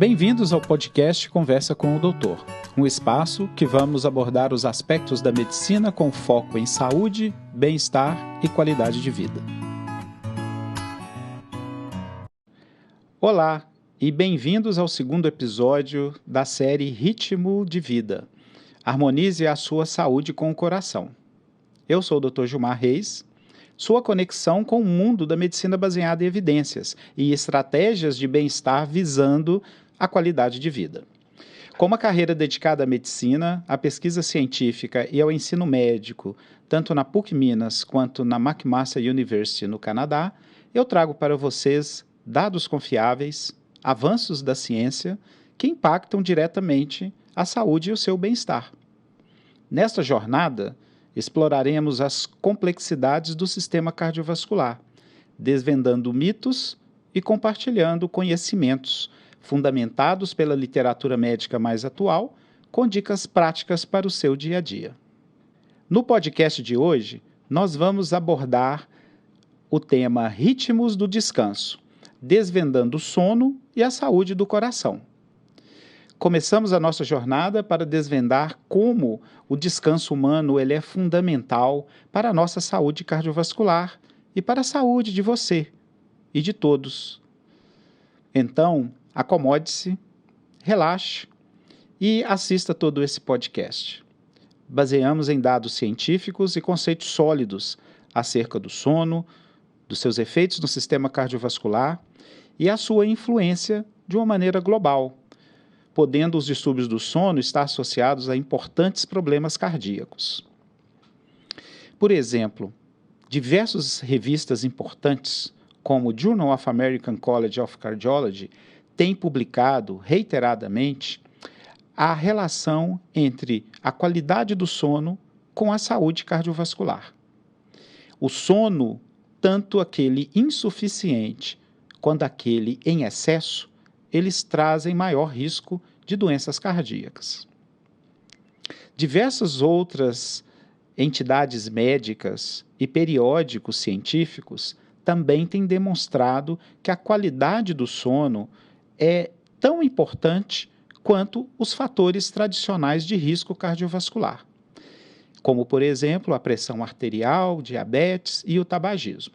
Bem-vindos ao podcast Conversa com o Doutor, um espaço que vamos abordar os aspectos da medicina com foco em saúde, bem-estar e qualidade de vida. Olá e bem-vindos ao segundo episódio da série Ritmo de Vida. Harmonize a sua saúde com o coração. Eu sou o Dr. Gilmar Reis, sua conexão com o mundo da medicina baseada em evidências e estratégias de bem-estar visando a qualidade de vida. Com uma carreira dedicada à medicina, à pesquisa científica e ao ensino médico, tanto na PUC Minas quanto na McMaster University no Canadá, eu trago para vocês dados confiáveis, avanços da ciência que impactam diretamente a saúde e o seu bem-estar. Nesta jornada, exploraremos as complexidades do sistema cardiovascular, desvendando mitos e compartilhando conhecimentos fundamentados pela literatura médica mais atual, com dicas práticas para o seu dia a dia. No podcast de hoje, nós vamos abordar o tema Ritmos do Descanso, desvendando o sono e a saúde do coração. Começamos a nossa jornada para desvendar como o descanso humano ele é fundamental para a nossa saúde cardiovascular e para a saúde de você e de todos. Então, acomode-se, relaxe e assista todo esse podcast. Baseamos em dados científicos e conceitos sólidos acerca do sono, dos seus efeitos no sistema cardiovascular e a sua influência de uma maneira global, podendo os distúrbios do sono estar associados a importantes problemas cardíacos. Por exemplo, diversas revistas importantes, como o Journal of American College of Cardiology, têm publicado reiteradamente a relação entre a qualidade do sono com a saúde cardiovascular. O sono, tanto aquele insuficiente quanto aquele em excesso, eles trazem maior risco de doenças cardíacas. Diversas outras entidades médicas e periódicos científicos também têm demonstrado que a qualidade do sono é tão importante quanto os fatores tradicionais de risco cardiovascular, como, por exemplo, a pressão arterial, diabetes e o tabagismo.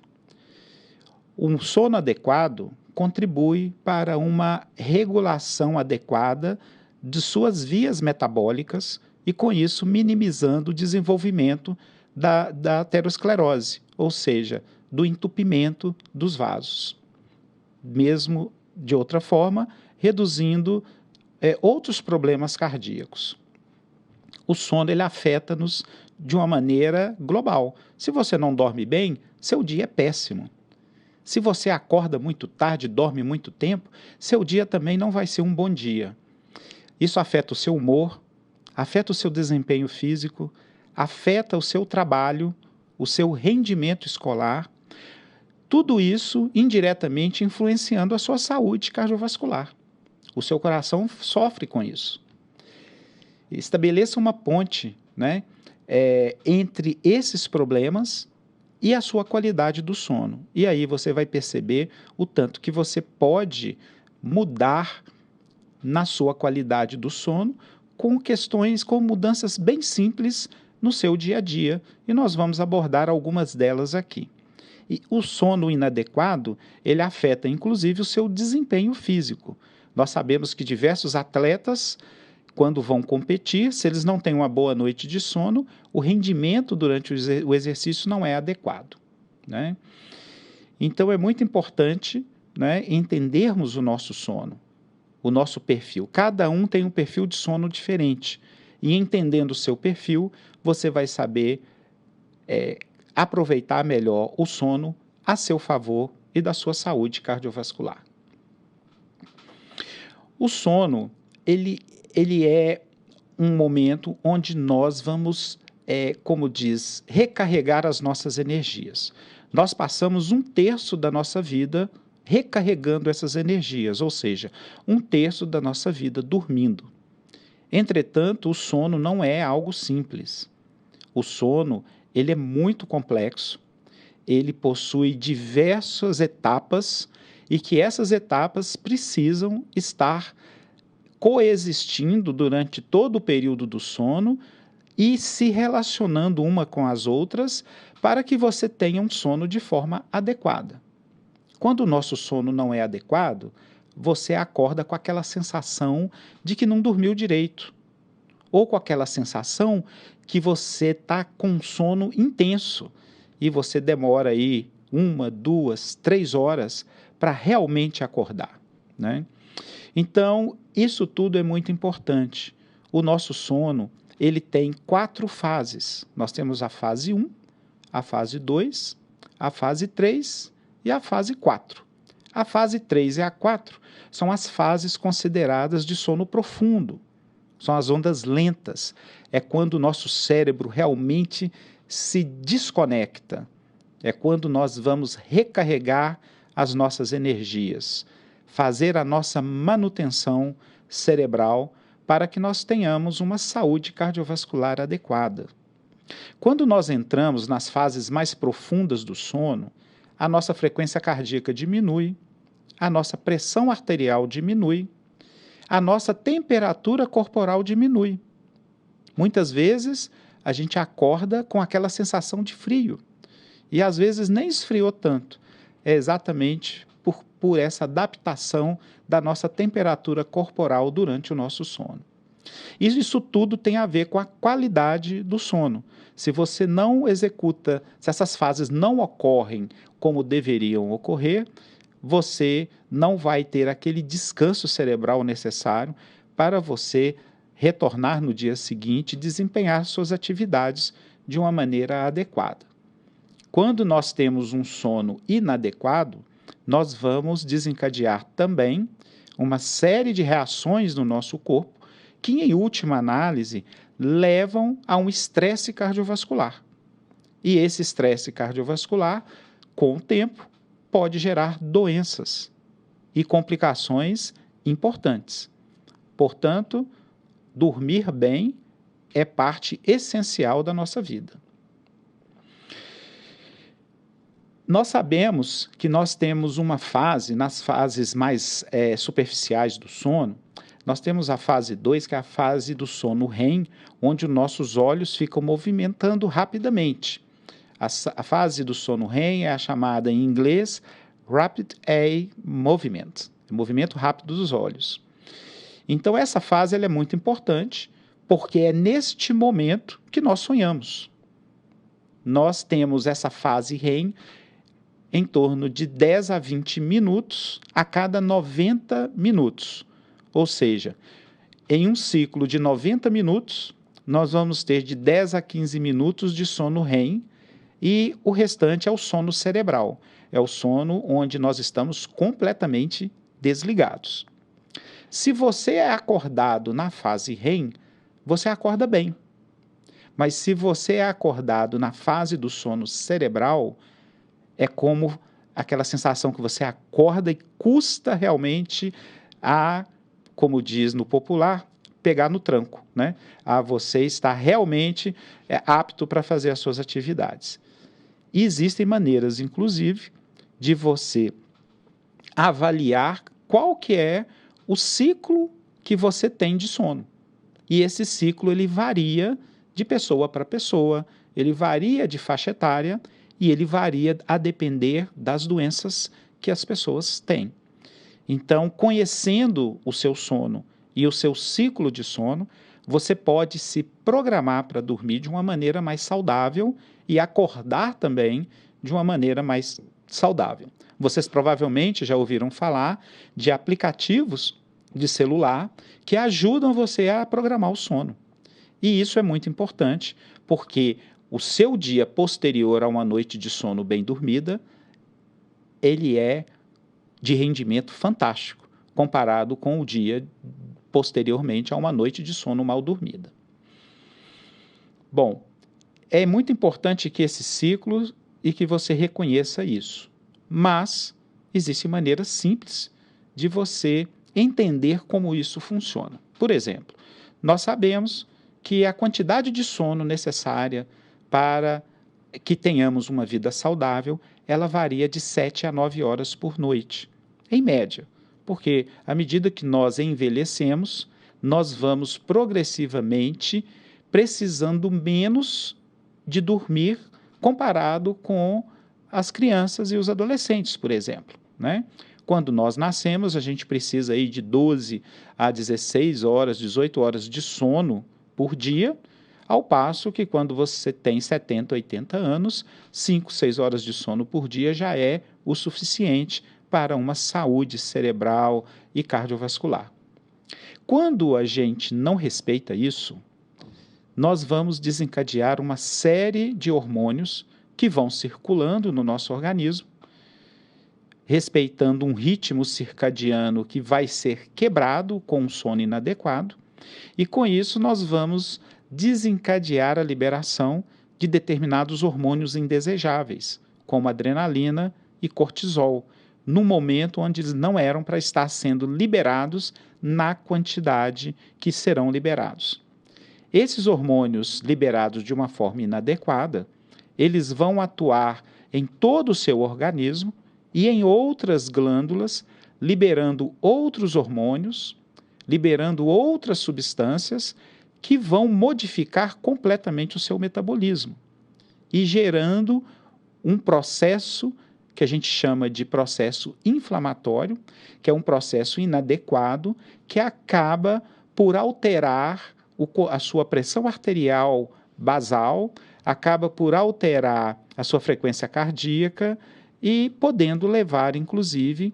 Um sono adequado contribui para uma regulação adequada de suas vias metabólicas e, com isso, minimizando o desenvolvimento da aterosclerose, ou seja, do entupimento dos vasos. Mesmo de outra forma, reduzindo outros problemas cardíacos. O sono ele afeta-nos de uma maneira global. Se você não dorme bem, seu dia é péssimo. Se você acorda muito tarde, dorme muito tempo, seu dia também não vai ser um bom dia. Isso afeta o seu humor, afeta o seu desempenho físico, afeta o seu trabalho, o seu rendimento escolar, tudo isso indiretamente influenciando a sua saúde cardiovascular. O seu coração sofre com isso. Estabeleça uma ponte, entre esses problemas e a sua qualidade do sono. E aí você vai perceber o tanto que você pode mudar na sua qualidade do sono com mudanças bem simples no seu dia a dia. E nós vamos abordar algumas delas aqui. E o sono inadequado, ele afeta inclusive o seu desempenho físico. Nós sabemos que diversos atletas, quando vão competir, se eles não têm uma boa noite de sono, o rendimento durante o exercício não é adequado, né? Então, é muito importante, entendermos o nosso sono, o nosso perfil. Cada um tem um perfil de sono diferente. E entendendo o seu perfil, você vai saber aproveitar melhor o sono a seu favor e da sua saúde cardiovascular. O sono, ele é um momento onde nós vamos, como diz, recarregar as nossas energias. Nós passamos 1/3 da nossa vida recarregando essas energias, ou seja, 1/3 da nossa vida dormindo. Entretanto, o sono não é algo simples. O sono, ele é muito complexo, ele possui diversas etapas e que essas etapas precisam estar coexistindo durante todo o período do sono e se relacionando uma com as outras para que você tenha um sono de forma adequada. Quando o nosso sono não é adequado, você acorda com aquela sensação de que não dormiu direito, ou com aquela sensação que você está com sono intenso e você demora aí 1, 2, 3 horas para realmente acordar, né? Então, isso tudo é muito importante. O nosso sono, ele tem 4 fases. Nós temos a fase 1, a fase 2, a fase 3 e a fase 4. A fase 3 e a 4 são as fases consideradas de sono profundo. São as ondas lentas. É quando o nosso cérebro realmente se desconecta. É quando nós vamos recarregar as nossas energias, fazer a nossa manutenção cerebral para que nós tenhamos uma saúde cardiovascular adequada. Quando nós entramos nas fases mais profundas do sono, a nossa frequência cardíaca diminui, a nossa pressão arterial diminui, a nossa temperatura corporal diminui. Muitas vezes a gente acorda com aquela sensação de frio e às vezes nem esfriou tanto. É exatamente por essa adaptação da nossa temperatura corporal durante o nosso sono. Isso tudo tem a ver com a qualidade do sono. Se você não executa, se essas fases não ocorrem como deveriam ocorrer, você não vai ter aquele descanso cerebral necessário para você retornar no dia seguinte e desempenhar suas atividades de uma maneira adequada. Quando nós temos um sono inadequado, nós vamos desencadear também uma série de reações no nosso corpo que, em última análise, levam a um estresse cardiovascular. E esse estresse cardiovascular, com o tempo, pode gerar doenças e complicações importantes. Portanto, dormir bem é parte essencial da nossa vida. Nós sabemos que nós temos uma fase, nas fases mais superficiais do sono, nós temos a fase 2, que é a fase do sono REM, onde os nossos olhos ficam movimentando rapidamente. A fase do sono REM é a chamada em inglês Rapid Eye Movement, movimento rápido dos olhos. Então essa fase ela é muito importante, porque é neste momento que nós sonhamos. Nós temos essa fase REM em torno de 10 a 20 minutos a cada 90 minutos. Ou seja, em um ciclo de 90 minutos, nós vamos ter de 10 a 15 minutos de sono REM e o restante é o sono cerebral. É o sono onde nós estamos completamente desligados. Se você é acordado na fase REM, você acorda bem. Mas se você é acordado na fase do sono cerebral, é como aquela sensação que você acorda e custa realmente a, como diz no popular, pegar no tranco, né? A você estar realmente apto para fazer as suas atividades. E existem maneiras, inclusive, de você avaliar qual que é o ciclo que você tem de sono. E esse ciclo ele varia de pessoa para pessoa, ele varia de faixa etária e ele varia a depender das doenças que as pessoas têm. Então, conhecendo o seu sono e o seu ciclo de sono, você pode se programar para dormir de uma maneira mais saudável e acordar também de uma maneira mais saudável. Vocês provavelmente já ouviram falar de aplicativos de celular que ajudam você a programar o sono. E isso é muito importante, porque o seu dia posterior a uma noite de sono bem dormida, ele é de rendimento fantástico, comparado com o dia posteriormente a uma noite de sono mal dormida. Bom, é muito importante que esse ciclo e que você reconheça isso. Mas existe maneiras simples de você entender como isso funciona. Por exemplo, nós sabemos que a quantidade de sono necessária para que tenhamos uma vida saudável, ela varia de 7 a 9 horas por noite, em média. Porque à medida que nós envelhecemos, nós vamos progressivamente precisando menos de dormir comparado com as crianças e os adolescentes, por exemplo, né? Quando nós nascemos, a gente precisa aí de 12 a 16 horas, 18 horas de sono por dia, ao passo que quando você tem 70, 80 anos, 5, 6 horas de sono por dia já é o suficiente para uma saúde cerebral e cardiovascular. Quando a gente não respeita isso, nós vamos desencadear uma série de hormônios que vão circulando no nosso organismo, respeitando um ritmo circadiano que vai ser quebrado com um sono inadequado, e com isso nós vamos desencadear a liberação de determinados hormônios indesejáveis, como adrenalina e cortisol, no momento onde eles não eram para estar sendo liberados na quantidade que serão liberados. Esses hormônios liberados de uma forma inadequada, eles vão atuar em todo o seu organismo e em outras glândulas, liberando outros hormônios, liberando outras substâncias que vão modificar completamente o seu metabolismo e gerando um processo que a gente chama de processo inflamatório, que é um processo inadequado, que acaba por alterar a sua pressão arterial basal, acaba por alterar a sua frequência cardíaca e podendo levar, inclusive,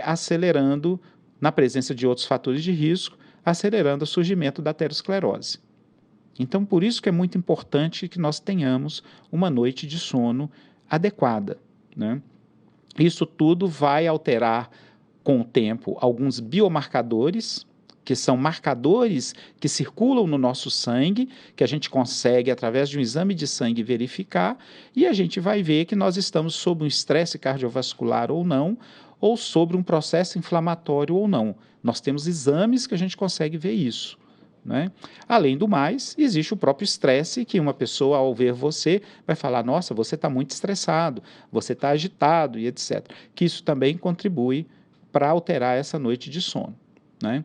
acelerando, na presença de outros fatores de risco, acelerando o surgimento da aterosclerose. Então, por isso que é muito importante que nós tenhamos uma noite de sono adequada, né? Isso tudo vai alterar, com o tempo, alguns biomarcadores, que são marcadores que circulam no nosso sangue, que a gente consegue, através de um exame de sangue, verificar, e a gente vai ver que nós estamos sob um estresse cardiovascular ou não, ou sobre um processo inflamatório ou não. Nós temos exames que a gente consegue ver isso, né? Além do mais, existe o próprio estresse, que uma pessoa, ao ver você, vai falar, nossa, você está muito estressado, você está agitado e etc. Que isso também contribui para alterar essa noite de sono, né?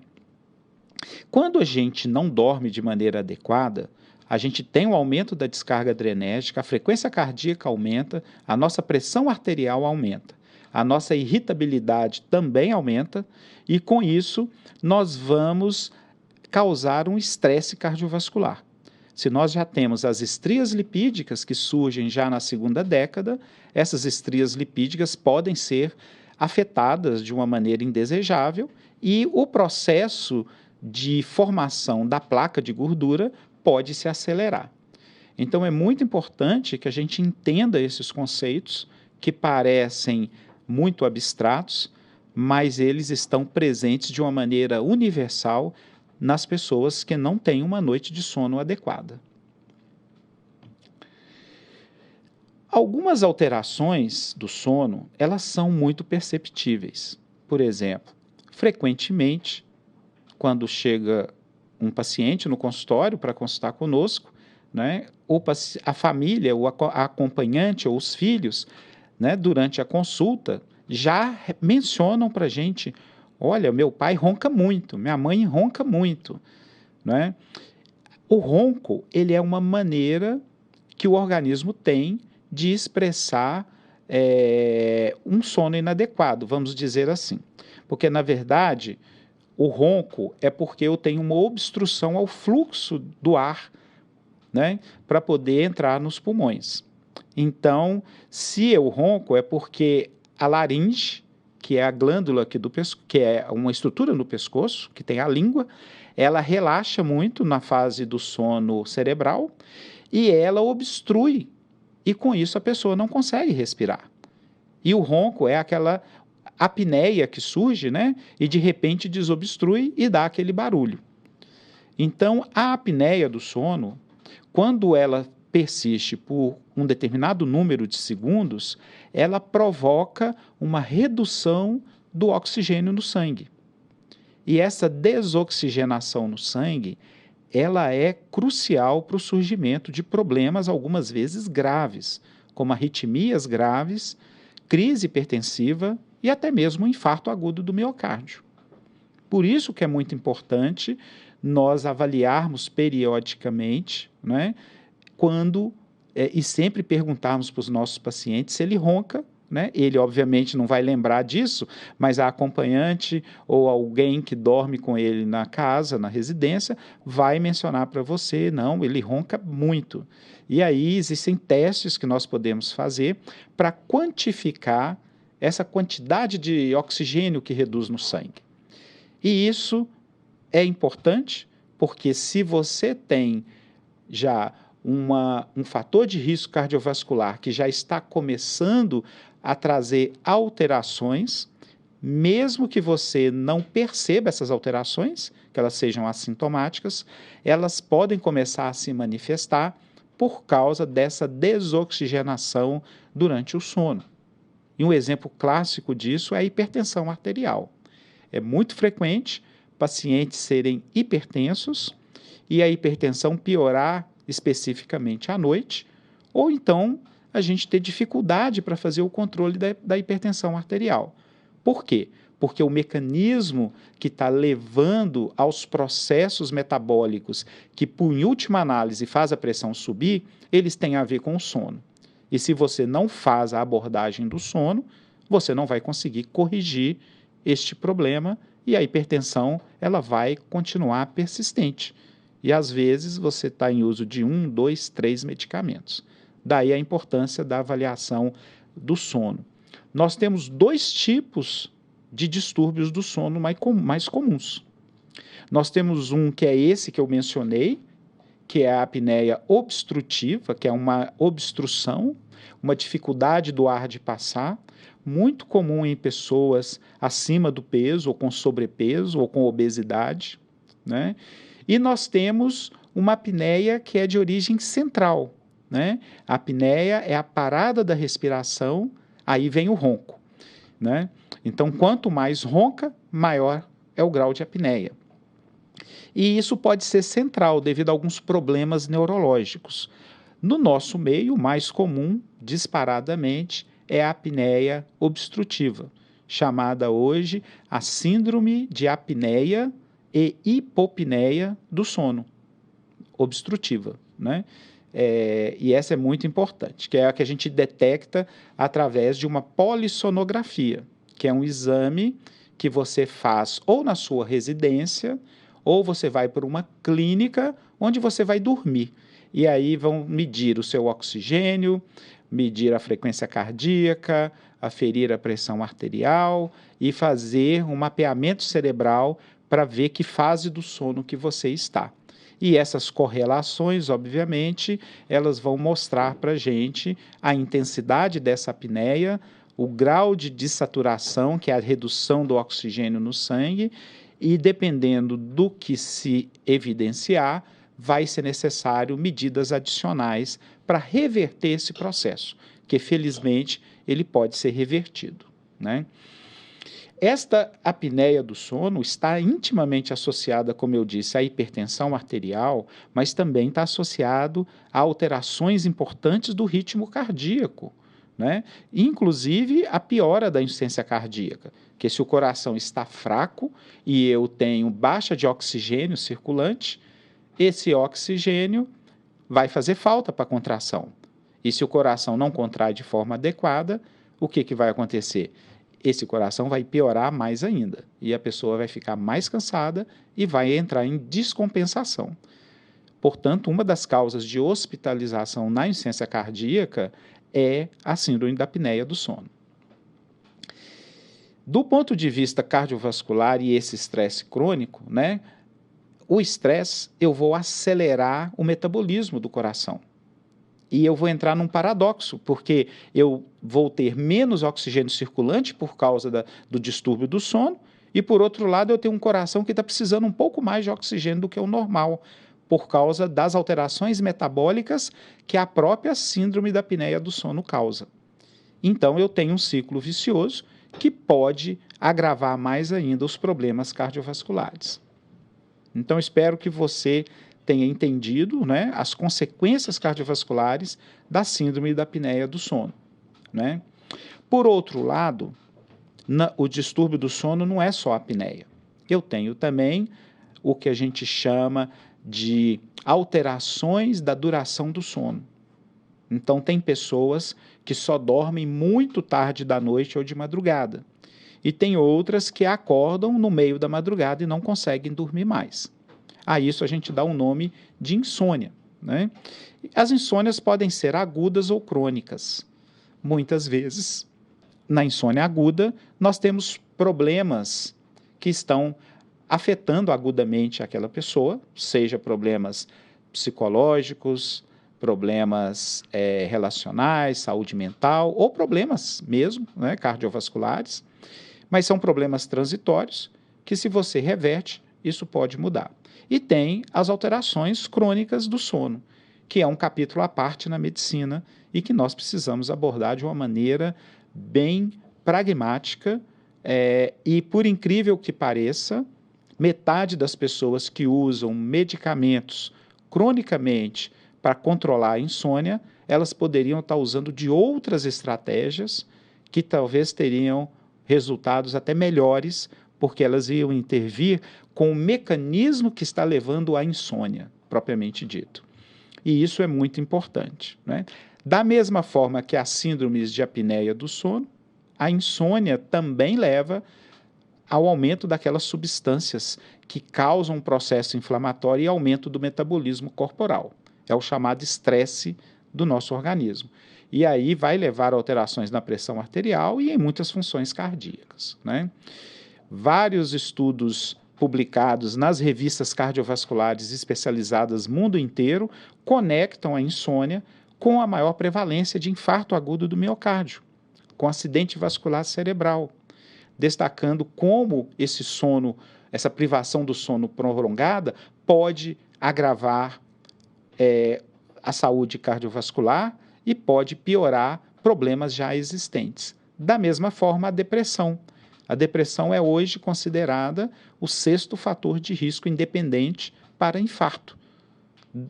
Quando a gente não dorme de maneira adequada, a gente tem um aumento da descarga adrenérgica, a frequência cardíaca aumenta, a nossa pressão arterial aumenta, a nossa irritabilidade também aumenta, e com isso nós vamos causar um estresse cardiovascular. Se nós já temos as estrias lipídicas que surgem já na segunda década, essas estrias lipídicas podem ser afetadas de uma maneira indesejável e o processo de formação da placa de gordura pode se acelerar. Então, é muito importante que a gente entenda esses conceitos que parecem muito abstratos, mas eles estão presentes de uma maneira universal nas pessoas que não têm uma noite de sono adequada. Algumas alterações do sono, elas são muito perceptíveis. Por exemplo, frequentemente, quando chega um paciente no consultório para consultar conosco, né, a família, a acompanhante ou os filhos, né, durante a consulta, já mencionam para a gente, olha, meu pai ronca muito, minha mãe ronca muito, né? O ronco, ele é uma maneira que o organismo tem de expressar um sono inadequado, vamos dizer assim. Porque, na verdade, o ronco é porque eu tenho uma obstrução ao fluxo do ar, né, para poder entrar nos pulmões. Então, se eu ronco, é porque a laringe, que é a glândula aqui do pescoço, que é uma estrutura no pescoço, que tem a língua, ela relaxa muito na fase do sono cerebral e ela obstrui, e com isso a pessoa não consegue respirar. E o ronco é aquela apneia que surge, né, e de repente desobstrui e dá aquele barulho. Então, a apneia do sono, quando ela persiste por um determinado número de segundos, ela provoca uma redução do oxigênio no sangue. E essa desoxigenação no sangue, ela é crucial para o surgimento de problemas, algumas vezes graves, como arritmias graves, crise hipertensiva e até mesmo um infarto agudo do miocárdio. Por isso que é muito importante nós avaliarmos periodicamente, né, quando e sempre perguntarmos para os nossos pacientes se ele ronca, né? Ele obviamente não vai lembrar disso, mas a acompanhante ou alguém que dorme com ele na casa, na residência, vai mencionar para você, não, ele ronca muito. E aí existem testes que nós podemos fazer para quantificar essa quantidade de oxigênio que reduz no sangue. E isso é importante porque se você tem já um fator de risco cardiovascular que já está começando a trazer alterações, mesmo que você não perceba essas alterações, que elas sejam assintomáticas, elas podem começar a se manifestar por causa dessa desoxigenação durante o sono. E um exemplo clássico disso é a hipertensão arterial. É muito frequente pacientes serem hipertensos e a hipertensão piorar especificamente à noite, ou então a gente ter dificuldade para fazer o controle da hipertensão arterial. Por quê? Porque o mecanismo que está levando aos processos metabólicos que, por em última análise, faz a pressão subir, eles têm a ver com o sono. E se você não faz a abordagem do sono, você não vai conseguir corrigir este problema e a hipertensão ela vai continuar persistente. E às vezes você está em uso de 1, 2, 3 medicamentos. Daí a importância da avaliação do sono. Nós temos 2 tipos de distúrbios do sono mais comuns. Nós temos um que é esse que eu mencionei, que é a apneia obstrutiva, que é uma obstrução, uma dificuldade do ar de passar, muito comum em pessoas acima do peso, ou com sobrepeso, ou com obesidade, né? E nós temos uma apneia que é de origem central, né? A apneia é a parada da respiração, aí vem o ronco, né? Então, quanto mais ronca, maior é o grau de apneia. E isso pode ser central devido a alguns problemas neurológicos. No nosso meio, o mais comum, disparadamente, é a apneia obstrutiva, chamada hoje a síndrome de apneia e hipopneia do sono obstrutiva, né? E essa é muito importante, que é a que a gente detecta através de uma polissonografia, que é um exame que você faz ou na sua residência, ou você vai para uma clínica onde você vai dormir. E aí vão medir o seu oxigênio, medir a frequência cardíaca, aferir a pressão arterial e fazer um mapeamento cerebral para ver que fase do sono que você está. E essas correlações, obviamente, elas vão mostrar para a gente a intensidade dessa apneia, o grau de dessaturação, que é a redução do oxigênio no sangue, e dependendo do que se evidenciar, vai ser necessário medidas adicionais para reverter esse processo, que felizmente ele pode ser revertido, né? Esta apneia do sono está intimamente associada, como eu disse, à hipertensão arterial, mas também está associado a alterações importantes do ritmo cardíaco, né? Inclusive a piora da insuficiência cardíaca, que se o coração está fraco e eu tenho baixa de oxigênio circulante, esse oxigênio vai fazer falta para a contração. E se o coração não contrai de forma adequada, o que vai acontecer? Esse coração vai piorar mais ainda, e a pessoa vai ficar mais cansada e vai entrar em descompensação. Portanto, uma das causas de hospitalização na insuficiência cardíaca é a síndrome da apneia do sono. Do ponto de vista cardiovascular e esse estresse crônico, né, o estresse, eu vou acelerar o metabolismo do coração. E eu vou entrar num paradoxo, porque eu vou ter menos oxigênio circulante por causa do distúrbio do sono, e por outro lado eu tenho um coração que está precisando um pouco mais de oxigênio do que o normal, por causa das alterações metabólicas que a própria síndrome da apneia do sono causa. Então eu tenho um ciclo vicioso que pode agravar mais ainda os problemas cardiovasculares. Então espero que você tenha entendido, né, as consequências cardiovasculares da síndrome da apneia do sono, né? Por outro lado, o distúrbio do sono não é só a apneia. Eu tenho também o que a gente chama de alterações da duração do sono. Então, tem pessoas que só dormem muito tarde da noite ou de madrugada. E tem outras que acordam no meio da madrugada e não conseguem dormir mais. A isso a gente dá o nome de insônia, né? As insônias podem ser agudas ou crônicas. Muitas vezes, na insônia aguda, nós temos problemas que estão afetando agudamente aquela pessoa, seja problemas psicológicos, problemas relacionais, saúde mental, ou problemas mesmo, né, cardiovasculares, mas são problemas transitórios que, se você reverte, isso pode mudar. E tem as alterações crônicas do sono, que é um capítulo à parte na medicina e que nós precisamos abordar de uma maneira bem pragmática e, por incrível que pareça, metade das pessoas que usam medicamentos cronicamente para controlar a insônia, elas poderiam estar usando de outras estratégias que talvez teriam resultados até melhores, porque elas iam intervir com o mecanismo que está levando à insônia, propriamente dito. E isso é muito importante, né? Da mesma forma que as síndromes de apneia do sono, a insônia também leva ao aumento daquelas substâncias que causam um processo inflamatório e aumento do metabolismo corporal. É o chamado estresse do nosso organismo. E aí vai levar a alterações na pressão arterial e em muitas funções cardíacas, né? Vários estudos publicados nas revistas cardiovasculares especializadas mundo inteiro conectam a insônia com a maior prevalência de infarto agudo do miocárdio, com acidente vascular cerebral, destacando como esse sono, essa privação do sono prolongada pode agravar a saúde cardiovascular e pode piorar problemas já existentes. Da mesma forma, a depressão. A depressão é hoje considerada o 6º fator de risco independente para infarto.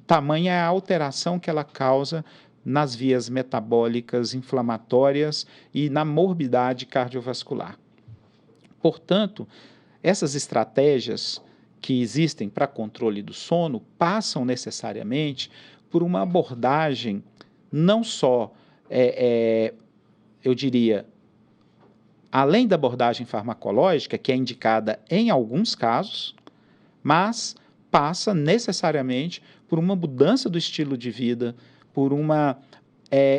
Tamanha é a alteração que ela causa nas vias metabólicas inflamatórias e na morbidade cardiovascular. Portanto, essas estratégias que existem para controle do sono passam necessariamente por uma abordagem não só, eu diria, além da abordagem farmacológica, que é indicada em alguns casos, mas passa necessariamente por uma mudança do estilo de vida, por uma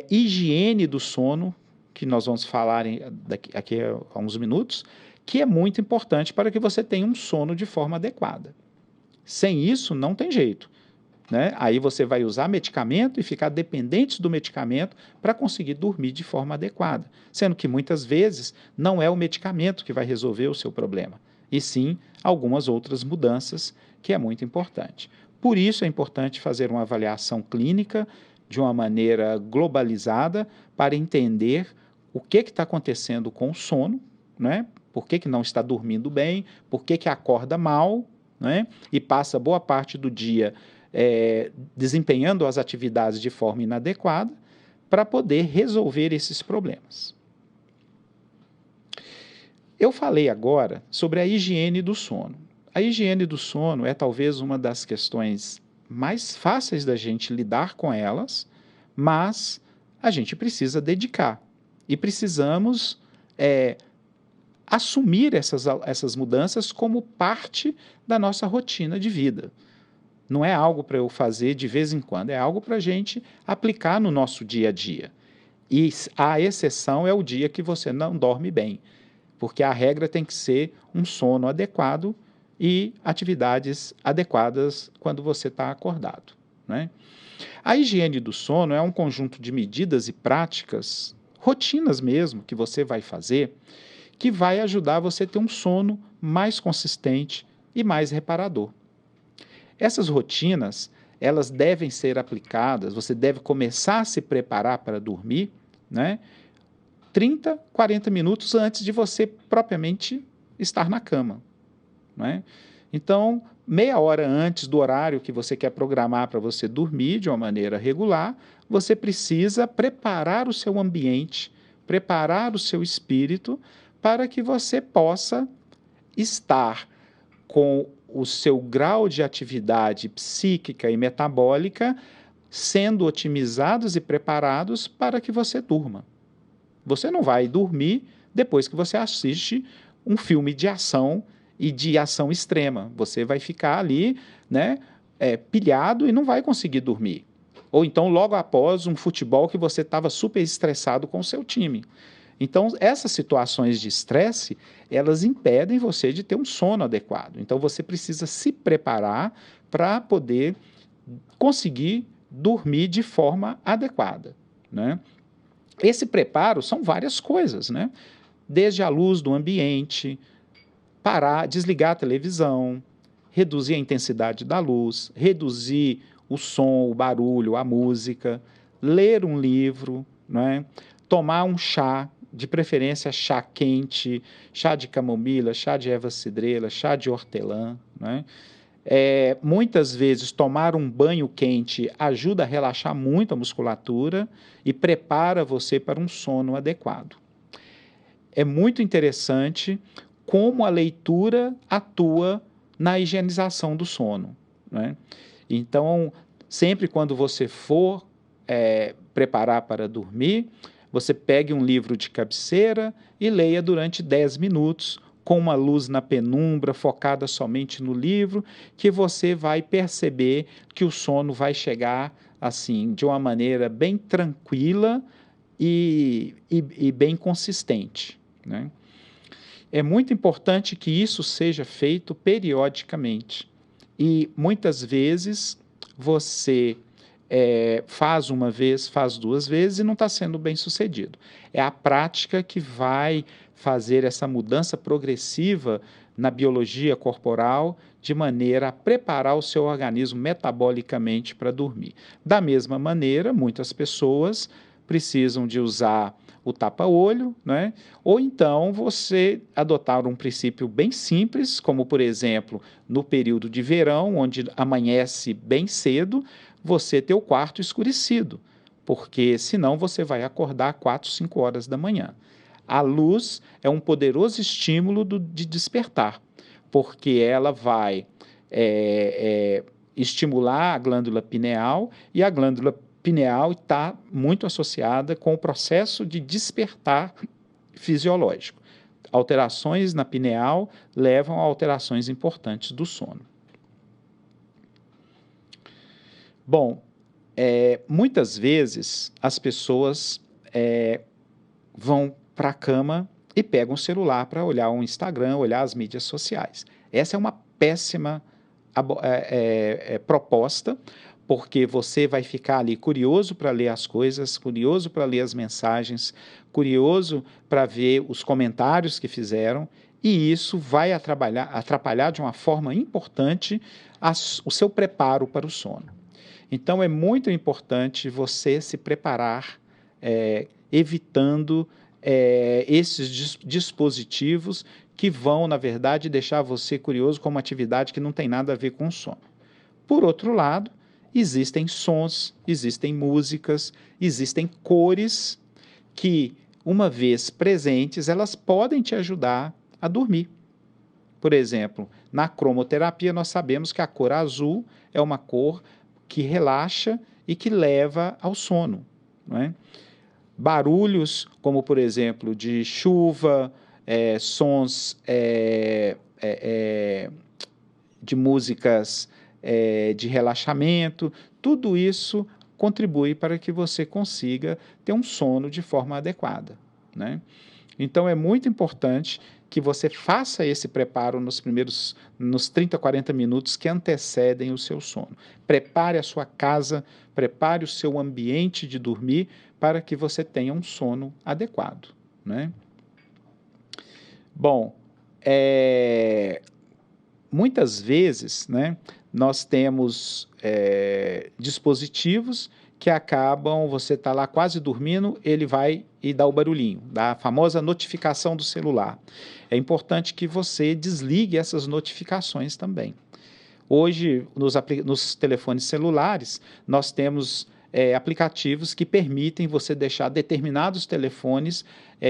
higiene do sono, que nós vamos falar aqui a uns minutos, que é muito importante para que você tenha um sono de forma adequada. Sem isso, não tem jeito, né? Aí você vai usar medicamento e ficar dependente do medicamento para conseguir dormir de forma adequada, sendo que muitas vezes não é o medicamento que vai resolver o seu problema, e sim algumas outras mudanças, que é muito importante. Por isso é importante fazer uma avaliação clínica de uma maneira globalizada para entender o que está acontecendo com o sono, né? Por que não está dormindo bem, por que acorda mal, né? E passa boa parte do dia desempenhando as atividades de forma inadequada para poder resolver esses problemas. Eu falei agora sobre a higiene do sono. A higiene do sono é talvez uma das questões mais fáceis da gente lidar com elas, mas a gente precisa dedicar e precisamos assumir essas mudanças como parte da nossa rotina de vida. Não é algo para eu fazer de vez em quando, é algo para a gente aplicar no nosso dia a dia. E a exceção é o dia que você não dorme bem, porque a regra tem que ser um sono adequado e atividades adequadas quando você está acordado, né? A higiene do sono é um conjunto de medidas e práticas, rotinas mesmo, que você vai fazer, que vai ajudar você a ter um sono mais consistente e mais reparador. Essas rotinas, elas devem ser aplicadas, você deve começar a se preparar para dormir, né? 30, 40 minutos antes de você propriamente estar na cama, né? Então, meia hora antes do horário que você quer programar para você dormir de uma maneira regular, você precisa preparar o seu ambiente, preparar o seu espírito para que você possa estar com o seu grau de atividade psíquica e metabólica sendo otimizados e preparados para que você durma. Você não vai dormir depois que você assiste um filme de ação e de ação extrema. Você vai ficar ali, né, pilhado e não vai conseguir dormir. Ou então logo após um futebol que você estava super estressado com o seu time. Então, essas situações de estresse, elas impedem você de ter um sono adequado. Então, você precisa se preparar para poder conseguir dormir de forma adequada, né? Esse preparo são várias coisas, né? Desde a luz do ambiente, parar, desligar a televisão, reduzir a intensidade da luz, reduzir o som, o barulho, a música, ler um livro, né? Tomar um chá, de preferência chá quente, chá de camomila, chá de erva cidreira, chá de hortelã, né? Muitas vezes tomar um banho quente ajuda a relaxar muito a musculatura e prepara você para um sono adequado. É muito interessante como a leitura atua na higienização do sono, né? Então, sempre quando você for preparar para dormir, você pegue um livro de cabeceira e leia durante 10 minutos, com uma luz na penumbra, focada somente no livro, que você vai perceber que o sono vai chegar assim, de uma maneira bem tranquila e bem consistente, né? É muito importante que isso seja feito periodicamente. E muitas vezes você faz uma vez, faz duas vezes e não está sendo bem sucedido. É a prática que vai fazer essa mudança progressiva na biologia corporal, de maneira a preparar o seu organismo metabolicamente para dormir. Da mesma maneira, muitas pessoas precisam de usar o tapa-olho, né? Ou então você adotar um princípio bem simples, como por exemplo, no período de verão, onde amanhece bem cedo, você ter o quarto escurecido, porque senão você vai acordar 4, 5 horas da manhã. A luz é um poderoso estímulo de despertar, porque ela vai estimular a glândula pineal, e a glândula pineal está muito associada com o processo de despertar fisiológico. Alterações na pineal levam a alterações importantes do sono. Bom, muitas vezes as pessoas vão para a cama e pegam o celular para olhar o Instagram, olhar as mídias sociais. Essa é uma péssima proposta, porque você vai ficar ali curioso para ler as coisas, curioso para ler as mensagens, curioso para ver os comentários que fizeram, e isso vai atrapalhar de uma forma importante o seu preparo para o sono. Então, é muito importante você se preparar, evitando esses dispositivos que vão, na verdade, deixar você curioso com uma atividade que não tem nada a ver com o sono. Por outro lado, existem sons, existem músicas, existem cores que, uma vez presentes, elas podem te ajudar a dormir. Por exemplo, na cromoterapia nós sabemos que a cor azul é uma cor que relaxa e que leva ao sono, não é? Barulhos, como por exemplo, de chuva, sons de músicas de relaxamento, tudo isso contribui para que você consiga ter um sono de forma adequada, né? Então, é muito importante que você faça esse preparo nos 30, 40 minutos que antecedem o seu sono. Prepare a sua casa, prepare o seu ambiente de dormir para que você tenha um sono adequado, né? Bom, muitas vezes, né, nós temos dispositivos que acabam, você está lá quase dormindo, ele vai e dá o barulhinho, dá a famosa notificação do celular. É importante que você desligue essas notificações também. Hoje, nos telefones celulares, nós temos aplicativos que permitem você deixar determinados telefones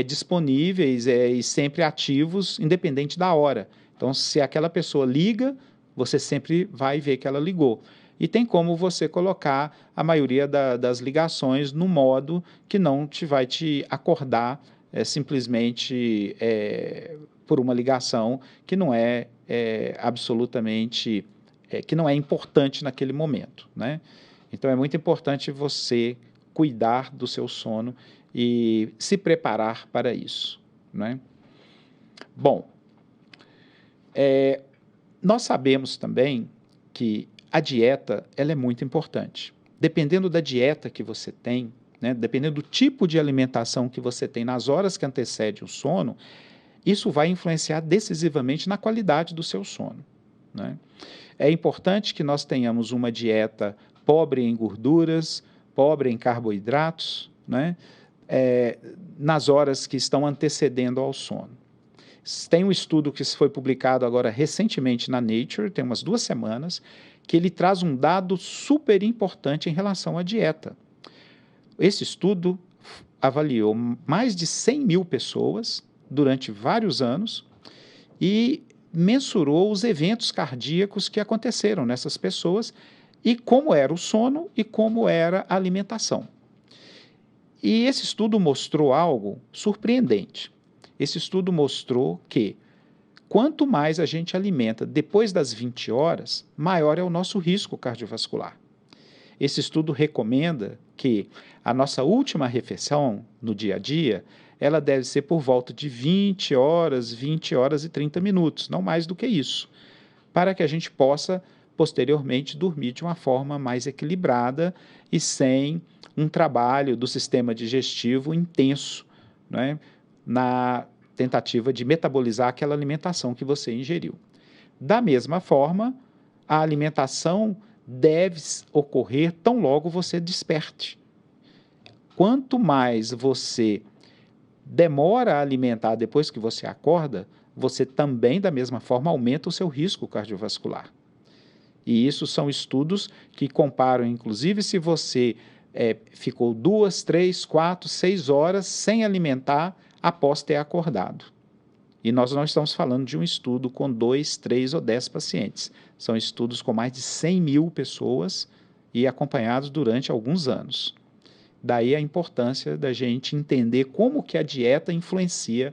disponíveis e sempre ativos, independente da hora. Então, se aquela pessoa liga, você sempre vai ver que ela ligou. E tem como você colocar a maioria das ligações no modo que não vai te acordar simplesmente por uma ligação que não é absolutamente, que não é importante naquele momento, né? Então é muito importante você cuidar do seu sono e se preparar para isso, né? Bom, nós sabemos também que a dieta ela é muito importante. Dependendo da dieta que você tem, né, dependendo do tipo de alimentação que você tem nas horas que antecedem o sono, isso vai influenciar decisivamente na qualidade do seu sono, né? É importante que nós tenhamos uma dieta pobre em gorduras, pobre em carboidratos, né, nas horas que estão antecedendo ao sono. Tem um estudo que foi publicado agora recentemente na Nature, tem umas 2 semanas, que ele traz um dado super importante em relação à dieta. Esse estudo avaliou mais de 100 mil pessoas durante vários anos e mensurou os eventos cardíacos que aconteceram nessas pessoas e como era o sono e como era a alimentação. E esse estudo mostrou algo surpreendente. Esse estudo mostrou que quanto mais a gente alimenta depois das 20 horas, maior é o nosso risco cardiovascular. Esse estudo recomenda que a nossa última refeição no dia a dia, ela deve ser por volta de 20 horas e 30 minutos, não mais do que isso, para que a gente possa, posteriormente, dormir de uma forma mais equilibrada e sem um trabalho do sistema digestivo intenso, né, na tentativa de metabolizar aquela alimentação que você ingeriu. Da mesma forma, a alimentação deve ocorrer tão logo você desperte. Quanto mais você demora a alimentar depois que você acorda, você também, da mesma forma, aumenta o seu risco cardiovascular. E isso são estudos que comparam, inclusive, se você ficou 2, 3, 4, 6 horas sem alimentar após ter acordado. E nós não estamos falando de um estudo com 2, 3 ou 10 pacientes. São estudos com mais de 100 mil pessoas e acompanhados durante alguns anos. Daí a importância da gente entender como que a dieta influencia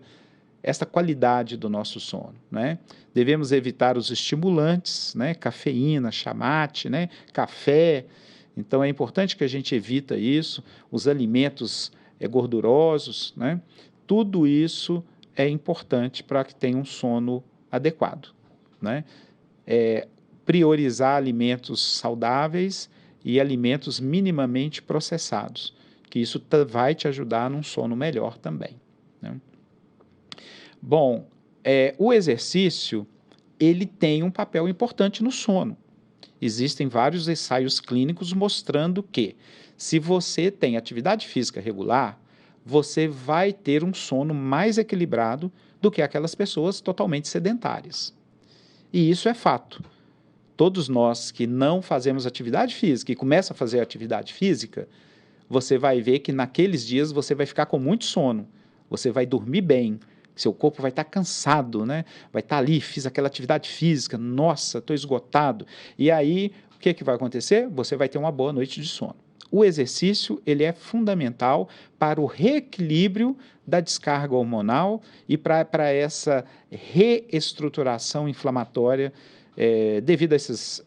essa qualidade do nosso sono, né? Devemos evitar os estimulantes, né? Cafeína, chamate, né? Café. Então é importante que a gente evita isso, os alimentos gordurosos, né? Tudo isso é importante para que tenha um sono adequado, né? Priorizar alimentos saudáveis e alimentos minimamente processados, que isso vai te ajudar num sono melhor também, né? Bom, o exercício, ele tem um papel importante no sono. Existem vários ensaios clínicos mostrando que, se você tem atividade física regular, você vai ter um sono mais equilibrado do que aquelas pessoas totalmente sedentárias. E isso é fato. Todos nós que não fazemos atividade física e começam a fazer atividade física, você vai ver que naqueles dias você vai ficar com muito sono, você vai dormir bem, seu corpo vai estar cansado, né? Vai estar ali, fiz aquela atividade física, nossa, estou esgotado. E aí, o que vai acontecer? Você vai ter uma boa noite de sono. O exercício, ele é fundamental para o reequilíbrio da descarga hormonal e para essa reestruturação inflamatória devido a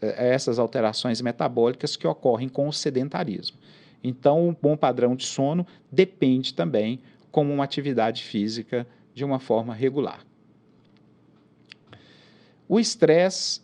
essas alterações metabólicas que ocorrem com o sedentarismo. Então, um bom padrão de sono depende também como uma atividade física de uma forma regular. O estresse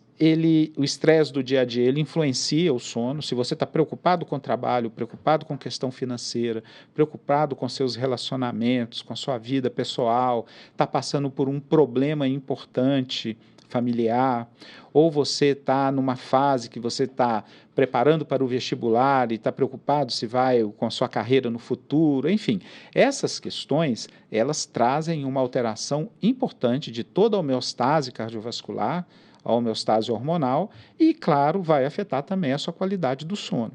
do dia a dia, ele influencia o sono. Se você está preocupado com o trabalho, preocupado com questão financeira, preocupado com seus relacionamentos, com a sua vida pessoal, está passando por um problema importante familiar, ou você está numa fase que você está preparando para o vestibular e está preocupado se vai com a sua carreira no futuro, enfim, essas questões, elas trazem uma alteração importante de toda a homeostase cardiovascular, a homeostase hormonal e, claro, vai afetar também a sua qualidade do sono.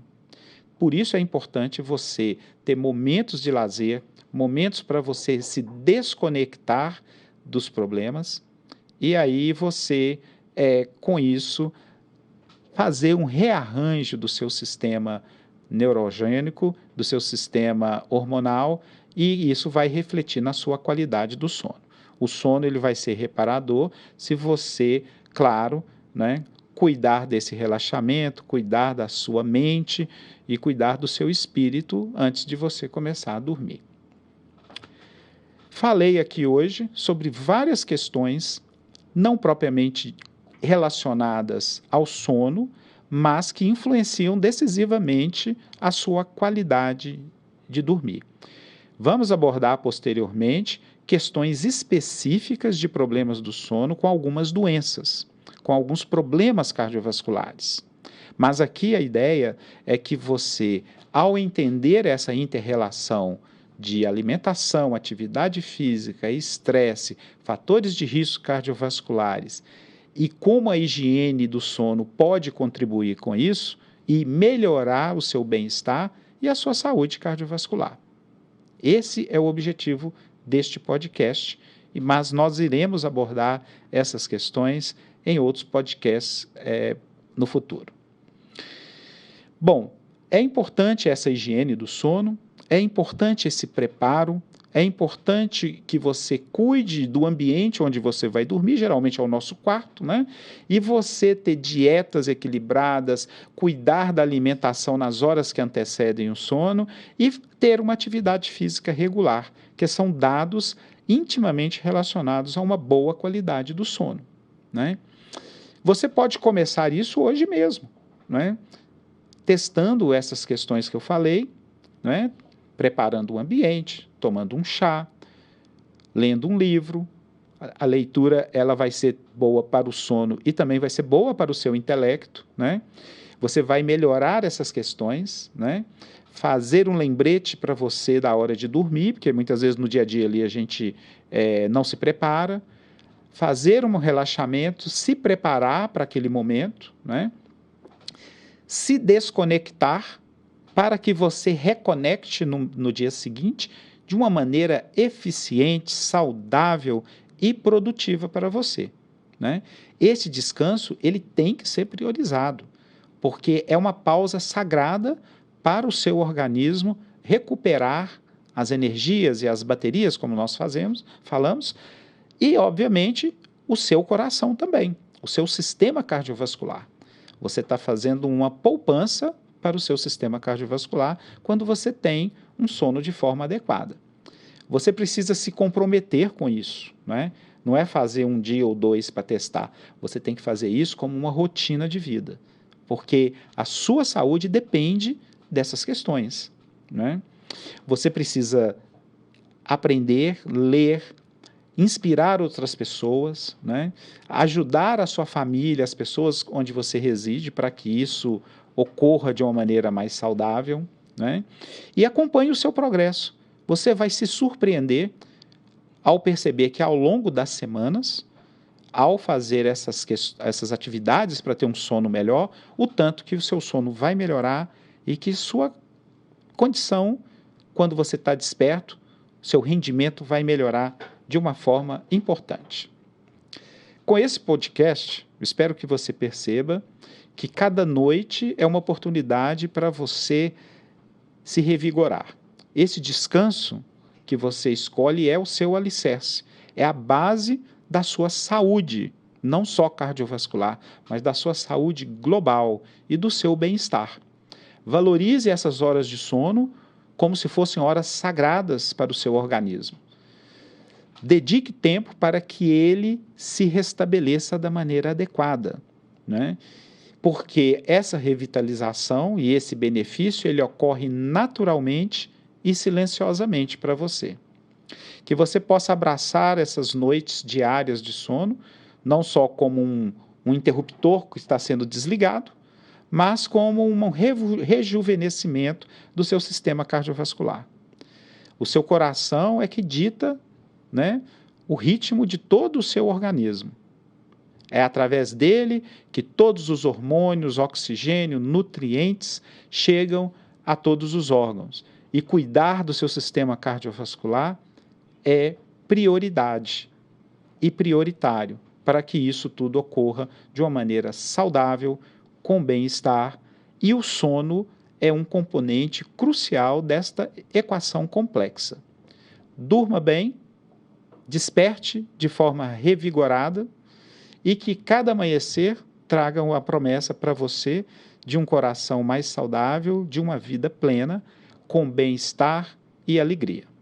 Por isso é importante você ter momentos de lazer, momentos para você se desconectar dos problemas, e aí você, com isso, fazer um rearranjo do seu sistema neurogênico, do seu sistema hormonal, e isso vai refletir na sua qualidade do sono. O sono ele vai ser reparador se você, claro, né, cuidar desse relaxamento, cuidar da sua mente e cuidar do seu espírito antes de você começar a dormir. Falei aqui hoje sobre várias questões, não propriamente relacionadas ao sono, mas que influenciam decisivamente a sua qualidade de dormir. Vamos abordar posteriormente questões específicas de problemas do sono com algumas doenças, com alguns problemas cardiovasculares. Mas aqui a ideia é que você, ao entender essa inter-relação de alimentação, atividade física, estresse, fatores de risco cardiovasculares e como a higiene do sono pode contribuir com isso e melhorar o seu bem-estar e a sua saúde cardiovascular. Esse é o objetivo deste podcast, mas nós iremos abordar essas questões em outros podcasts no futuro. Bom, é importante essa higiene do sono, é importante esse preparo, é importante que você cuide do ambiente onde você vai dormir, geralmente é o nosso quarto, né? E você ter dietas equilibradas, cuidar da alimentação nas horas que antecedem o sono e ter uma atividade física regular, que são dados intimamente relacionados a uma boa qualidade do sono, né? Você pode começar isso hoje mesmo, né? Testando essas questões que eu falei, né? Preparando o ambiente, tomando um chá, lendo um livro. A leitura ela vai ser boa para o sono e também vai ser boa para o seu intelecto, né? Você vai melhorar essas questões, né? Fazer um lembrete para você da hora de dormir, porque muitas vezes no dia a dia ali a gente não se prepara. Fazer um relaxamento, se preparar para aquele momento, né? Se desconectar para que você reconecte no dia seguinte de uma maneira eficiente, saudável e produtiva para você, né? Esse descanso ele tem que ser priorizado, porque é uma pausa sagrada para o seu organismo recuperar as energias e as baterias, como nós falamos, e, obviamente, o seu coração também, o seu sistema cardiovascular. Você está fazendo uma poupança para o seu sistema cardiovascular quando você tem um sono de forma adequada. Você precisa se comprometer com isso, né? Não é fazer um dia ou dois para testar. Você tem que fazer isso como uma rotina de vida, porque a sua saúde depende dessas questões, né? Você precisa aprender, ler, inspirar outras pessoas, né? Ajudar a sua família, as pessoas onde você reside, para que isso ocorra de uma maneira mais saudável, né? E acompanhe o seu progresso. Você vai se surpreender ao perceber que ao longo das semanas, ao fazer essas atividades para ter um sono melhor, o tanto que o seu sono vai melhorar e que sua condição, quando você está desperto, seu rendimento vai melhorar de uma forma importante. Com esse podcast, eu espero que você perceba que cada noite é uma oportunidade para você se revigorar. Esse descanso que você escolhe é o seu alicerce, é a base da sua saúde, não só cardiovascular, mas da sua saúde global e do seu bem-estar. Valorize essas horas de sono como se fossem horas sagradas para o seu organismo. Dedique tempo para que ele se restabeleça da maneira adequada, né? Porque essa revitalização e esse benefício, ele ocorre naturalmente e silenciosamente para você. Que você possa abraçar essas noites diárias de sono, não só como um interruptor que está sendo desligado, mas como um rejuvenescimento do seu sistema cardiovascular. O seu coração é que dita, né, o ritmo de todo o seu organismo. É através dele que todos os hormônios, oxigênio, nutrientes chegam a todos os órgãos. E cuidar do seu sistema cardiovascular é prioridade e prioritário para que isso tudo ocorra de uma maneira saudável, com bem-estar, e o sono é um componente crucial desta equação complexa. Durma bem, desperte de forma revigorada e que cada amanhecer traga uma promessa para você de um coração mais saudável, de uma vida plena, com bem-estar e alegria.